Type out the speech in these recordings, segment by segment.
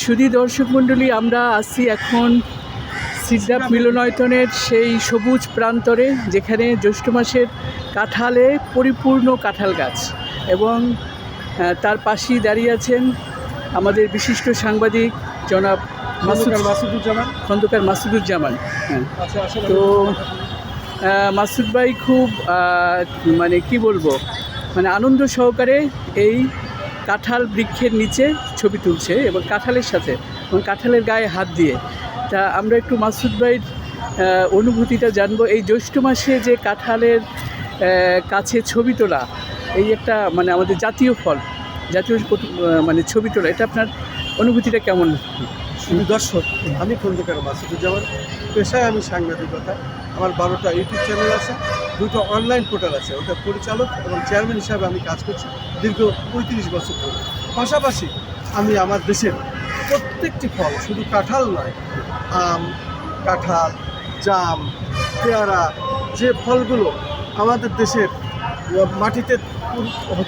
সুধী দর্শক মণ্ডলী, আমরা আছি এখন সিদ্ধাপ মিলনায়তনের সেই সবুজ প্রান্তরে, যেখানে জ্যৈষ্ঠ মাসের কাঁঠালে পরিপূর্ণ কাঁঠাল গাছ, এবং তার পাশেই দাঁড়িয়ে আছেন আমাদের বিশিষ্ট সাংবাদিক জনাব খন্দকার মাসুদুজ্জামান। হ্যাঁ, তো মাসুদ ভাই খুব মানে কি বলবো, মানে আনন্দ সহকারে এই কাঁঠাল বৃক্ষের নিচে ছবি তুলছে এবং কাঁঠালের সাথে এবং কাঁঠালের গায়ে হাত দিয়ে। তা আমরা একটু মাসুদ ভাইয়ের অনুভূতিটা জানবো। এই জ্যৈষ্ঠ মাসে যে কাঁঠালের কাছে ছবি তোলা, এই একটা মানে আমাদের জাতীয় ফল, জাতীয় মানে ছবি তোলা, এটা আপনার অনুভূতিটা কেমন? শুধু দর্শক, আমি খন্দকার মাসুদুজ্জামান, পেশায় আমি সাংবাদিকতা। আমার 12টা ইউটিউব চ্যানেল আছে, 2টো অনলাইন পোর্টাল আছে। ওটা পরিচালক এবং চেয়ারম্যান হিসাবে আমি কাজ করছি দীর্ঘ 35 বছর ধরে। পাশাপাশি আমি আমার দেশের প্রত্যেকটি ফল, শুধু কাঁঠাল নয়, আম, কাঁঠাল, জাম, পেয়ারা, যে ফলগুলো আমাদের দেশের মাটিতে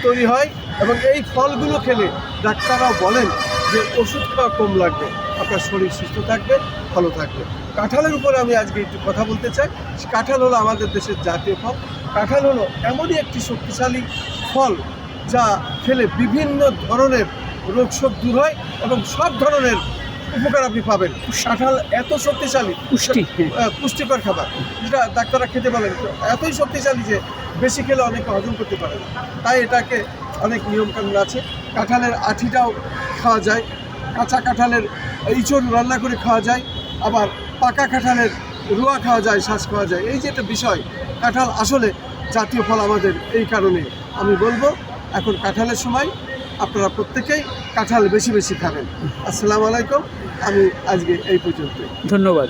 তৈরি হয় এবং এই ফলগুলো খেলে ডাক্তাররাও বলেন যে ওষুধ খাওয়া কম লাগবে, আপনার শরীর সুস্থ থাকবে, ভালো থাকবে। কাঁঠালের উপরে আমি আজকে একটু কথা বলতে চাই। কাঁঠাল হলো আমাদের দেশের জাতীয় ফল। কাঁঠাল হলো এমনই একটি শক্তিশালী ফল যা খেলে বিভিন্ন ধরনের রোগ শোক দূর হয় এবং সব ধরনের উপকার আপনি পাবেন। কাঁঠাল এত শক্তিশালী, পুষ্টিকর খাবার, যেটা ডাক্তাররা খেতে বলেন, এতই শক্তিশালী যে বেশি খেলে অনেকে হজম করতে পারে না। তাই এটাকে অনেক নিয়মকানুন আছে। কাঁঠালের আঠিটাও খাওয়া যায়, কাঁচা কাঁঠালের ইঁচড় রান্না করে খাওয়া যায়, আবার পাকা কাঁঠালের রুয়া খাওয়া যায়, শ্বাস খাওয়া যায়। এই যে একটা বিষয়, কাঁঠাল আসলে জাতীয় ফল আমাদের। এই কারণে আমি বলবো, এখন কাঁঠালের সময়, আপনারা প্রত্যেকেই কাঁঠাল বেশি বেশি খাবেন। আসসালামু আলাইকুম। আমি আজকে এই পর্যন্ত, ধন্যবাদ।